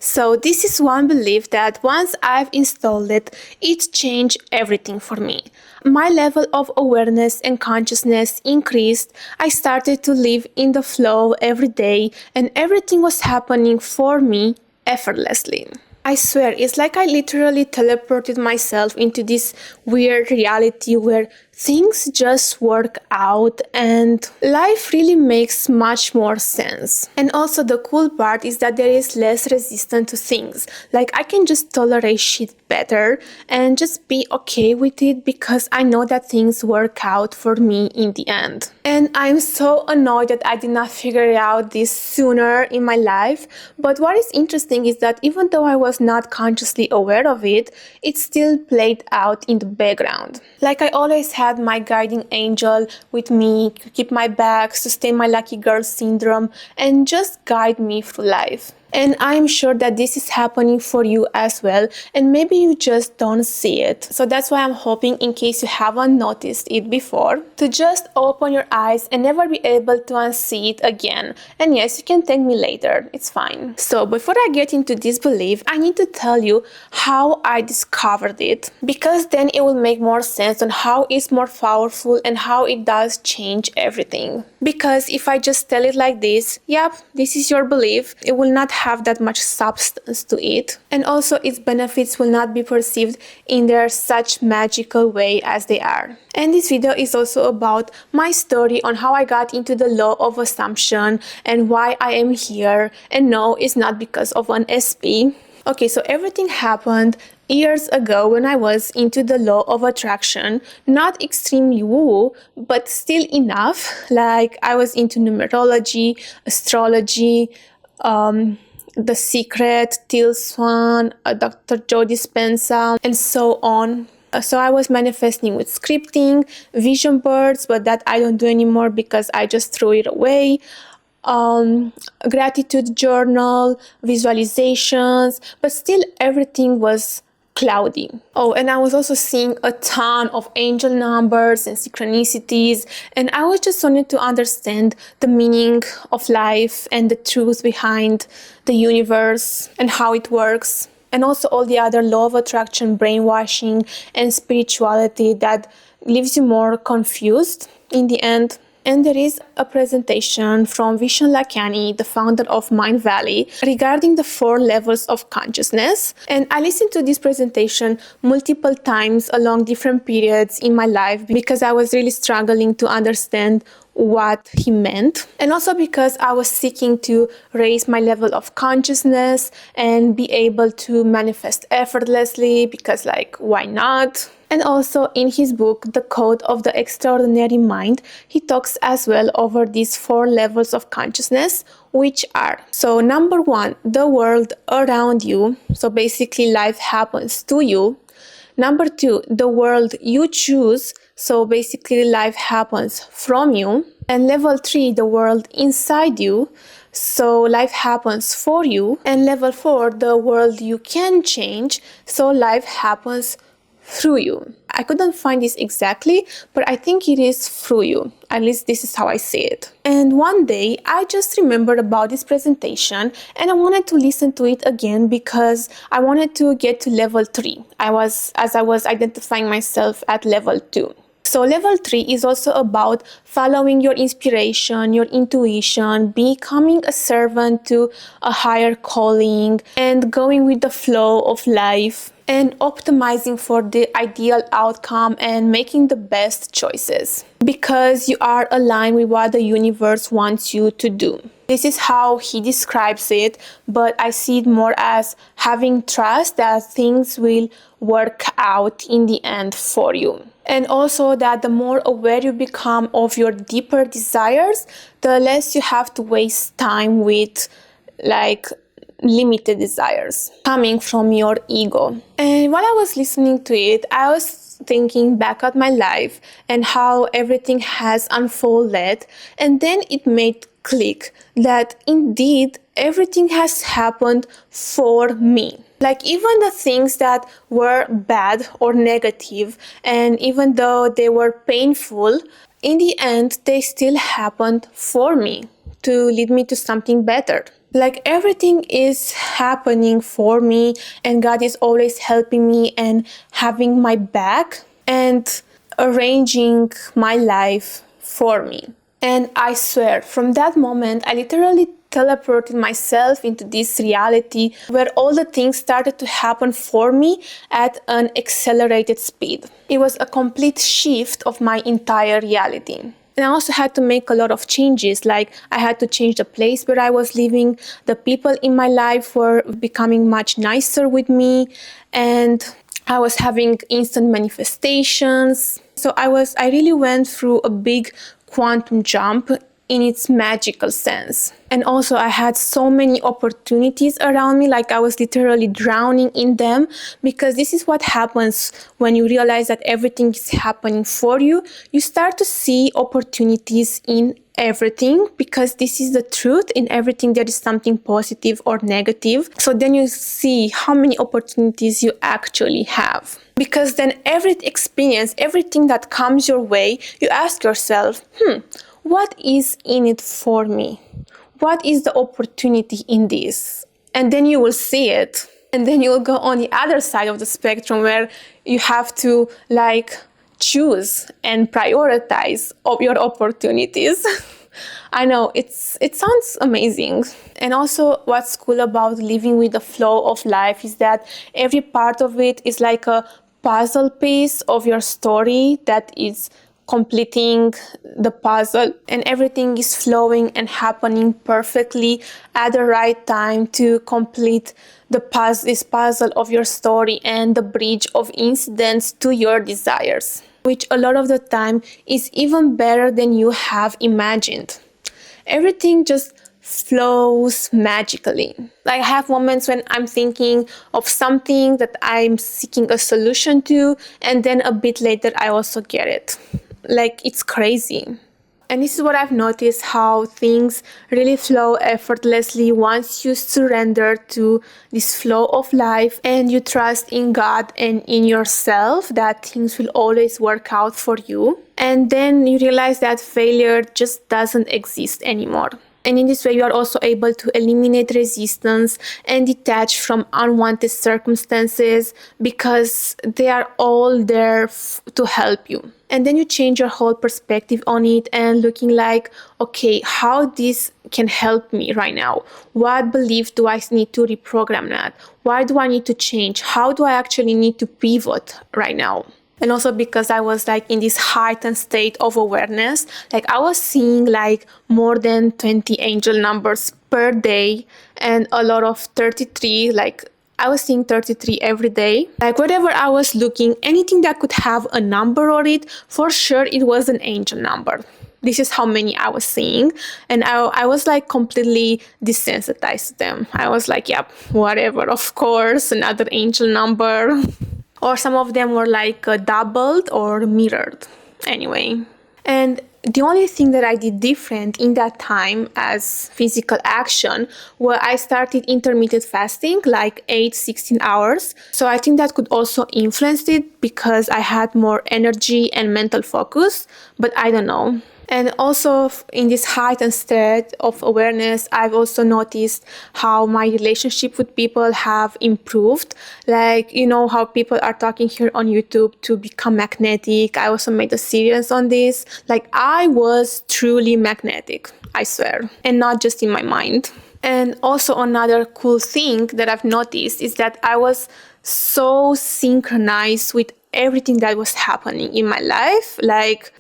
So this is one belief that once I've installed it, it changed everything for me. My level of awareness and consciousness increased. I started to live in the flow every day, and everything was happening for me effortlessly. I swear, it's like I literally teleported myself into this weird reality where things just work out and life really makes much more sense. And also the cool part is that there is less resistance to things. Like I can just tolerate shit better and just be okay with it because I know that things work out for me in the end. And I'm so annoyed that I did not figure out this sooner in my life. But what is interesting is that even though I was not consciously aware of it, it still played out in the background. Like I always had my guiding angel with me to keep my back, sustain my lucky girl syndrome, and just guide me through life. And I'm sure that this is happening for you as well, and maybe you just don't see it. So that's why I'm hoping, in case you haven't noticed it before, to just open your eyes and never be able to unsee it again. And yes, you can thank me later, it's fine. So before I get into this belief, I need to tell you how I discovered it, because then it will make more sense on how it's more powerful and how it does change everything. Because if I just tell it like this, yep, this is your belief, it will not have that much substance to it, and also its benefits will not be perceived in their such magical way as they are. And this video is also about my story on how I got into the law of assumption and why I am here, and no, it's not because of an SP. Okay, so everything happened years ago when I was into the law of attraction, not extremely woo, but still enough. Like I was into numerology, astrology, The Secret, Till Swan, Dr. Joe Dispenza, and so on. So I was manifesting with scripting, vision boards, but that I don't do anymore because I just threw it away. Gratitude journal, visualizations, but still everything was cloudy. Oh, and I was also seeing a ton of angel numbers and synchronicities, and I was just wanting to understand the meaning of life and the truth behind the universe and how it works, and also all the other law of attraction, brainwashing, and spirituality that leaves you more confused in the end. And there is a presentation from Vishen Lakhiani, the founder of Mindvalley, regarding the 4 levels of consciousness. And I listened to this presentation multiple times along different periods in my life because I was really struggling to understand what he meant. And also because I was seeking to raise my level of consciousness and be able to manifest effortlessly, because like, why not? And also in his book, The Code of the Extraordinary Mind, he talks as well over these 4 levels of consciousness, which are, so number 1, the world around you. So basically life happens to you. Number 2, the world you choose. So basically life happens from you. And level 3, the world inside you. So life happens for you. And level 4, the world you can change. So life happens through you. I couldn't find this exactly, but I think it is through you. At least this is how I see it. And one day I just remembered about this presentation and I wanted to listen to it again because I wanted to get to level 3. I was identifying myself at level 2. So level 3 is also about following your inspiration, your intuition, becoming a servant to a higher calling, and going with the flow of life, and optimizing for the ideal outcome and making the best choices because you are aligned with what the universe wants you to do. This is how he describes it, but I see it more as having trust that things will work out in the end for you. And also that the more aware you become of your deeper desires, the less you have to waste time with like limited desires coming from your ego. And while I was listening to it, I was thinking back at my life and how everything has unfolded, and then it made click that indeed everything has happened for me. Like even the things that were bad or negative, and even though they were painful, in the end they still happened for me to lead me to something better. Like everything is happening for me, and God is always helping me and having my back and arranging my life for me. And I swear, from that moment, I literally teleported myself into this reality where all the things started to happen for me at an accelerated speed. It was a complete shift of my entire reality. And I also had to make a lot of changes, like I had to change the place where I was living, the people in my life were becoming much nicer with me, and I was having instant manifestations. So I really went through a big quantum jump in its magical sense. And also I had so many opportunities around me, like I was literally drowning in them, because this is what happens when you realize that everything is happening for you. You start to see opportunities in everything, because this is the truth. In everything there is something positive or negative. So then you see how many opportunities you actually have. Because then every experience, everything that comes your way, you ask yourself, what is in it for me? What is the opportunity in this? And then you will see it. And then you will go on the other side of the spectrum where you have to choose and prioritize your opportunities. I know, it sounds amazing. And also what's cool about living with the flow of life is that every part of it is like a puzzle piece of your story that is completing the puzzle, and everything is flowing and happening perfectly at the right time to complete this puzzle of your story and the bridge of incidents to your desires, which a lot of the time is even better than you have imagined. Everything just flows magically. Like I have moments when I'm thinking of something that I'm seeking a solution to, and then a bit later I also get it. Like, it's crazy. And this is what I've noticed, how things really flow effortlessly once you surrender to this flow of life and you trust in God and in yourself that things will always work out for you. And then you realize that failure just doesn't exist anymore. And in this way, you are also able to eliminate resistance and detach from unwanted circumstances, because they are all there to help you. And then you change your whole perspective on it and looking like, okay, how this can help me right now? What belief do I need to reprogram that? Why do I need to change? How do I actually need to pivot right now? And also because I was in this heightened state of awareness, I was seeing more than 20 angel numbers per day and a lot of 33, I was seeing 33 every day. Whatever I was looking, anything that could have a number on it, for sure it was an angel number. This is how many I was seeing. And I was completely desensitized to them. I was yep, whatever, of course, another angel number. Or some of them were doubled or mirrored. Anyway. And the only thing that I did different in that time as physical action was I started intermittent fasting, 8-16 hours. So I think that could also influence it because I had more energy and mental focus, but I don't know. And also in this heightened state of awareness, I've also noticed how my relationship with people have improved. How people are talking here on YouTube to become magnetic. I also made a series on this. I was truly magnetic, I swear, and not just in my mind. And also another cool thing that I've noticed is that I was so synchronized with everything that was happening in my life.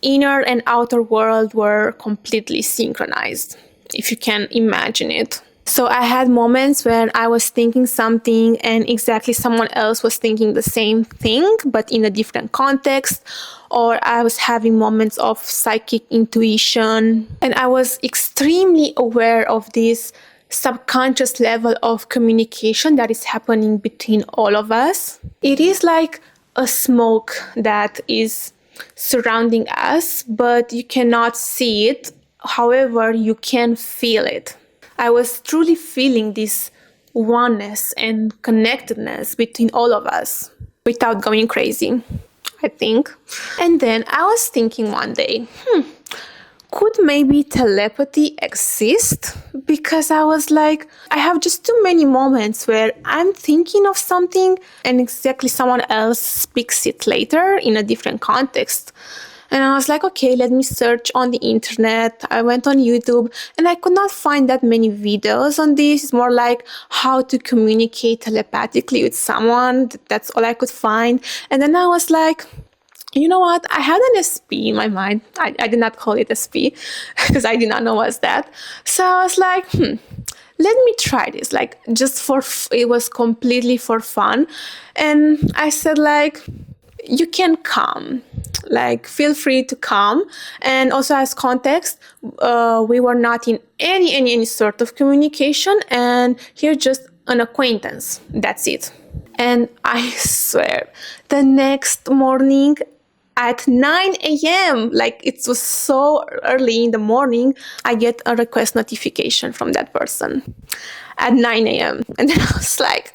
Inner and outer world were completely synchronized, if you can imagine it. So I had moments when I was thinking something and exactly someone else was thinking the same thing, but in a different context. Or I was having moments of psychic intuition. And I was extremely aware of this subconscious level of communication that is happening between all of us. It is like a smoke that is surrounding us, but you cannot see it. However, you can feel it. I was truly feeling this oneness and connectedness between all of us without going crazy, I think. And then I was thinking one day, could maybe telepathy exist? Because I was like, I have just too many moments where I'm thinking of something and exactly someone else speaks it later in a different context. And I was like, okay, let me search on the internet. I went on YouTube and I could not find that many videos on this. It's more like how to communicate telepathically with someone. That's all I could find. And then I was like, you know what? I had an SP in my mind. I did not call it SP because I did not know what's that. So I was like, let me try this. Like just it was completely for fun. And I said like, you can come, like feel free to come. And also as context, we were not in any sort of communication, and here just an acquaintance. That's it. And I swear, the next morning at 9 a.m., like it was so early in the morning, I get a request notification from that person at 9 a.m. And then I was like,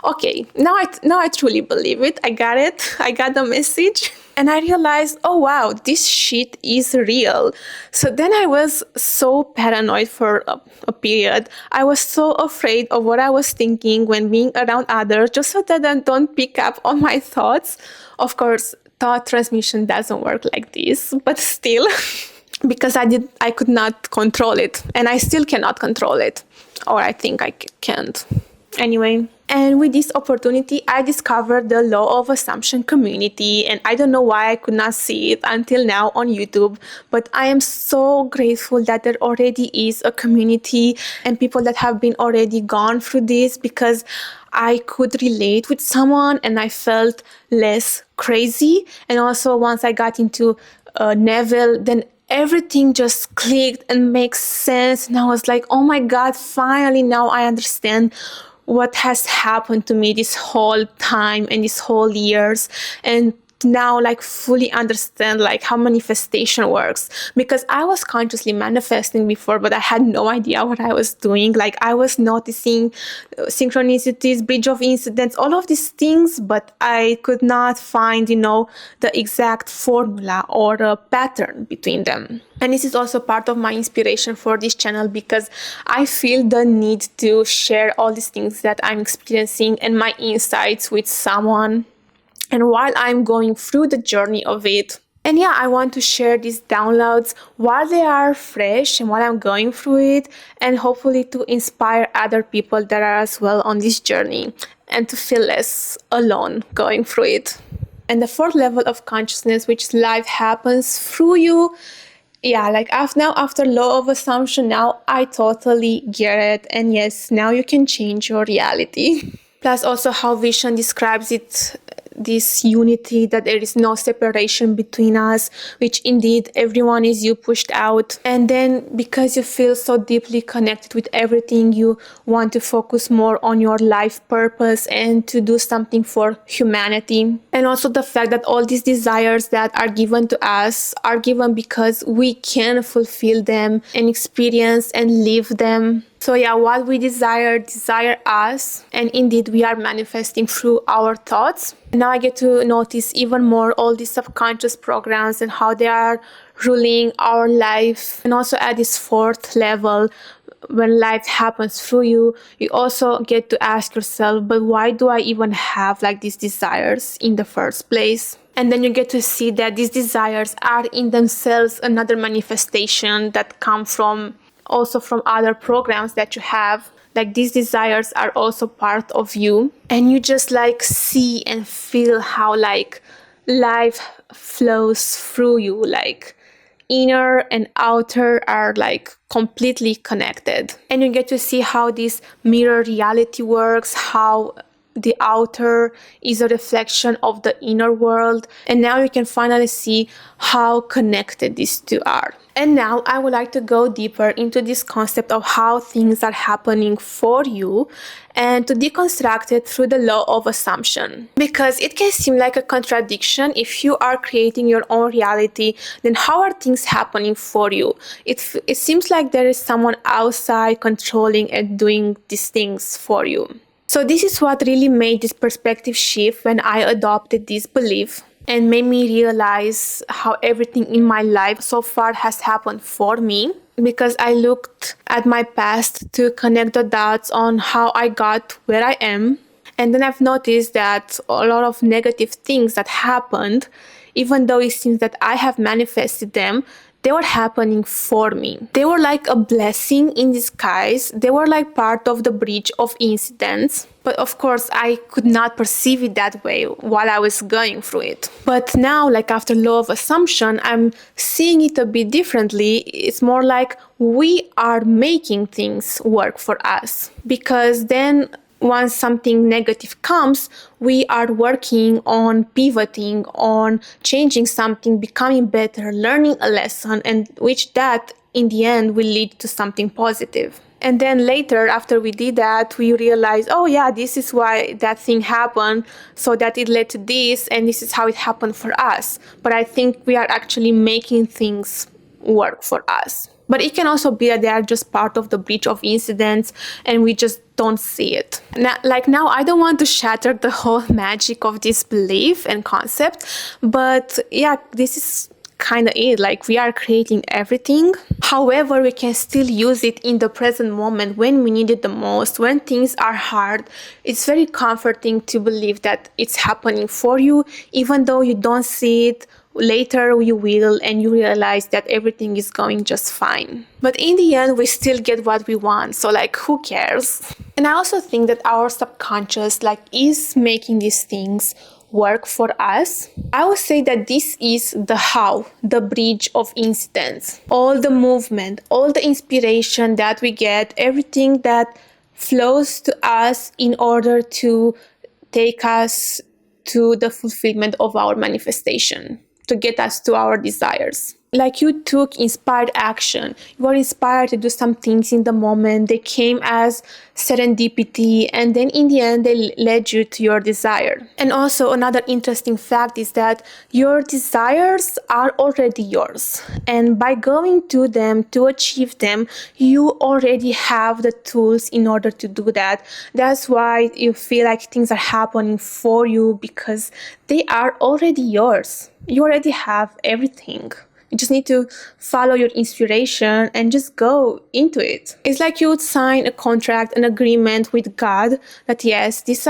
okay, now I truly believe it. I got it. I got the message. And I realized, oh wow, this shit is real. So then I was so paranoid for a period. I was so afraid of what I was thinking when being around others, just so that I don't pick up on my thoughts. Of course, thought transmission doesn't work like this, but still, because I could not control it, and I still cannot control it, or I think I can't. Anyway, and with this opportunity, I discovered the Law of Assumption community, and I don't know why I could not see it until now on YouTube, but I am so grateful that there already is a community and people that have been already gone through this, because I could relate with someone and I felt less crazy. And also once I got into Neville, then everything just clicked and makes sense. And I was like, oh my God, finally now I understand what has happened to me this whole time and this whole years. And now like fully understand like how manifestation works, because I was consciously manifesting before, but I had no idea what I was doing. Like I was noticing synchronicities, bridge of incidents, all of these things, but I could not find, the exact formula or a pattern between them. And this is also part of my inspiration for this channel, because I feel the need to share all these things that I'm experiencing and my insights with someone. And while I'm going through the journey of it, and yeah, I want to share these downloads while they are fresh and while I'm going through it, and hopefully to inspire other people that are as well on this journey and to feel less alone going through it. And the fourth level of consciousness, which life happens through you. Yeah, like after Law of Assumption, now I totally get it. And yes, now you can change your reality. Plus also how Vishen describes it, this unity, that there is no separation between us, which indeed everyone is you pushed out. And then because you feel so deeply connected with everything, you want to focus more on your life purpose and to do something for humanity. And also the fact that all these desires that are given to us are given because we can fulfill them and experience and live them. So yeah, what we desire us, and indeed we are manifesting through our thoughts. And now I get to notice even more all these subconscious programs and how they are ruling our life. And also at this fourth level, when life happens through you, you also get to ask yourself, but why do I even have like these desires in the first place? And then you get to see that these desires are in themselves another manifestation that come from other programs that you have. Like these desires are also part of you, and you just like see and feel how like life flows through you, like inner and outer are like completely connected. And you get to see how this mirror reality works, how the outer is a reflection of the inner world. And now you can finally see how connected these two are. And now I would like to go deeper into this concept of how things are happening for you and to deconstruct it through the Law of Assumption. Because it can seem like a contradiction. If you are creating your own reality, then how are things happening for you? It seems like there is someone outside controlling and doing these things for you. So this is what really made this perspective shift when I adopted this belief. and made me realize how everything in my life so far has happened for me, because I looked at my past to connect the dots on how I got where I am. And then I've noticed that a lot of negative things that happened, even though it seems that I have manifested them, they were happening for me. They were like a blessing in disguise. They were like part of the bridge of incidents. But of course, I could not perceive it that way while I was going through it. But now, like after law of assumption, I'm seeing it a bit differently. It's more like we are making things work for us. Because then once something negative comes, we are working on pivoting, on changing something, becoming better, learning a lesson, and which that in the end will lead to something positive. And then later, after we did that, we realized, oh yeah, this is why that thing happened, so that it led to this, and this is how it happened for us. But I think we are actually making things work for us. But it can also be that they are just part of the bridge of incidents and we just don't see it. Now, I don't want to shatter the whole magic of this belief and concept, but yeah, this is kind of it. Like, we are creating everything. However, we can still use it in the present moment when we need it the most, when things are hard. It's very comforting to believe that it's happening for you, even though you don't see it. Later you will, and you realize that everything is going just fine. But in the end, we still get what we want, so like, who cares? And I also think that our subconscious is making these things work for us. I would say that this is the how, the bridge of incidents. All the movement, all the inspiration that we get, everything that flows to us in order to take us to the fulfillment of our manifestation, to get us to our desires. Like, you took inspired action. You were inspired to do some things in the moment. They came as serendipity, and then in the end, they led you to your desire. And also, another interesting fact is that your desires are already yours. And by going to them to achieve them, you already have the tools in order to do that. That's why you feel like things are happening for you, because they are already yours. You already have everything. You just need to follow your inspiration and just go into it. It's like you would sign a contract, an agreement with God that yes, this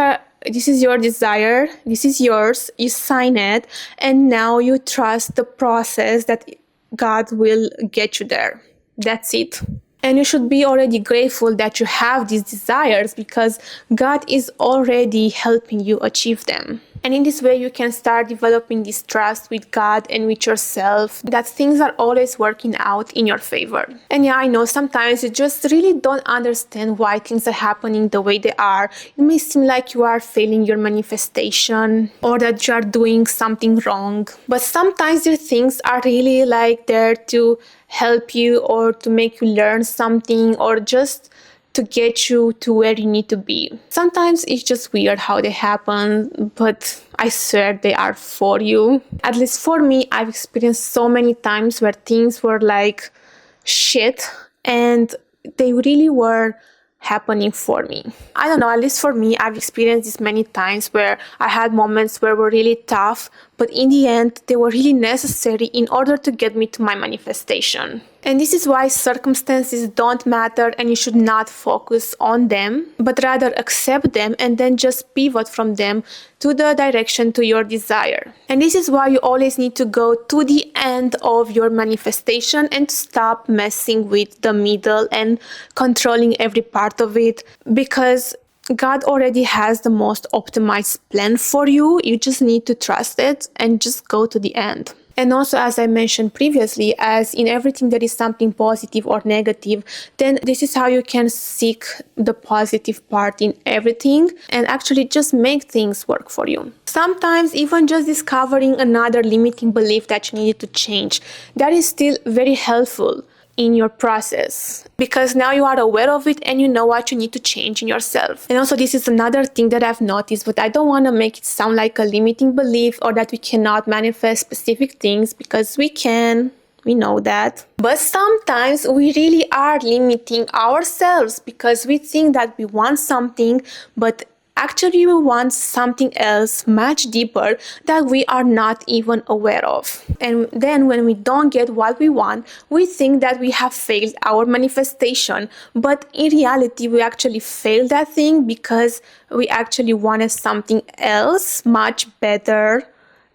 is your desire, this is yours, you sign it, and now you trust the process that God will get you there. That's it. And you should be already grateful that you have these desires, because God is already helping you achieve them. And in this way, you can start developing this trust with God and with yourself, that things are always working out in your favor. And yeah, I know sometimes you just really don't understand why things are happening the way they are. It may seem like you are failing your manifestation, or that you are doing something wrong. But sometimes these things are really there to help you, or to make you learn something, or just to get you to where you need to be. Sometimes it's just weird how they happen, but I swear they are for you. At least for me, I've experienced so many times where things were like shit, and they really were happening for me. I don't know, at least for me, I've experienced this many times where I had moments where were really tough, but in the end, they were really necessary in order to get me to my manifestation. And this is why circumstances don't matter, and you should not focus on them, but rather accept them and then just pivot from them to the direction to your desire. And this is why you always need to go to the end of your manifestation and stop messing with the middle and controlling every part of it, because God already has the most optimized plan for you. You just need to trust it and just go to the end. And also, as I mentioned previously, as in everything there is something positive or negative, then this is how you can seek the positive part in everything and actually just make things work for you. Sometimes even just discovering another limiting belief that you needed to change, that is still very helpful in your process, because now you are aware of it and you know what you need to change in yourself. And also, this is another thing that I've noticed, but I don't want to make it sound like a limiting belief or that we cannot manifest specific things, because we can. We know that. But sometimes we really are limiting ourselves, because we think that we want something, but actually we want something else much deeper that we are not even aware of. And then when we don't get what we want, we think that we have failed our manifestation, but in reality we actually failed that thing because we actually wanted something else much better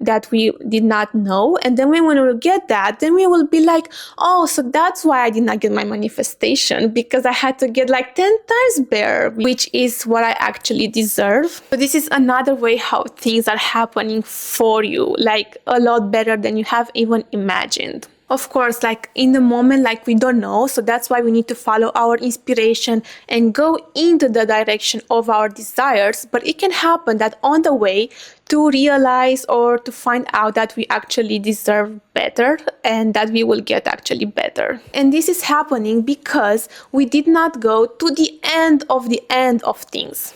that we did not know. And then when we will get that, then we will be like, oh, so that's why I did not get my manifestation, because I had to get like 10 times better, which is what I actually deserve. So this is another way how things are happening for you, like a lot better than you have even imagined. Of course, like in the moment, like we don't know, so that's why we need to follow our inspiration and go into the direction of our desires. But it can happen that on the way to realize or to find out that we actually deserve better and that we will get actually better. And this is happening because we did not go to the end of things.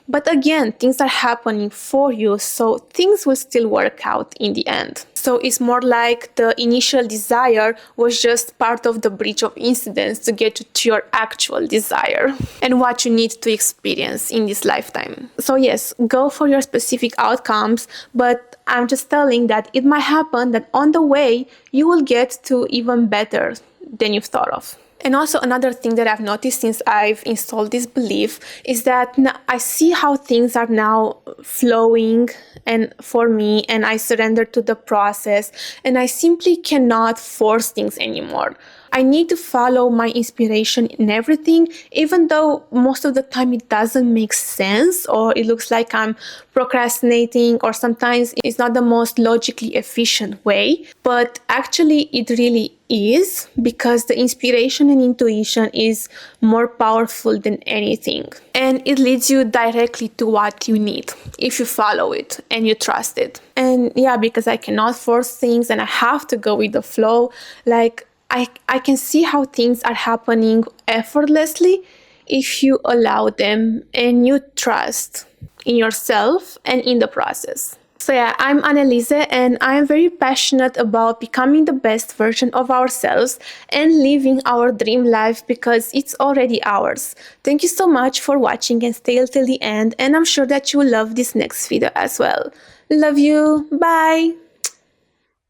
But again, things are happening for you, so things will still work out in the end. So it's more like the initial desire was just part of the bridge of incidents to get to your actual desire and what you need to experience in this lifetime. So yes, go for your specific outcomes, but I'm just telling that it might happen that on the way you will get to even better than you've thought of. And also another thing that I've noticed since I've installed this belief is that I see how things are now flowing and for me, and I surrender to the process, and I simply cannot force things anymore. I need to follow my inspiration in everything, even though most of the time it doesn't make sense or it looks like I'm procrastinating, or sometimes it's not the most logically efficient way, but actually it really is, because the inspiration and intuition is more powerful than anything, and it leads you directly to what you need if you follow it and you trust it. And yeah, because I cannot force things and I have to go with the flow, like I can see how things are happening effortlessly if you allow them and you trust in yourself and in the process. So yeah, I'm Anneliese, and I'm very passionate about becoming the best version of ourselves and living our dream life because it's already ours. Thank you so much for watching and stay till the end, and I'm sure that you will love this next video as well. Love you. Bye.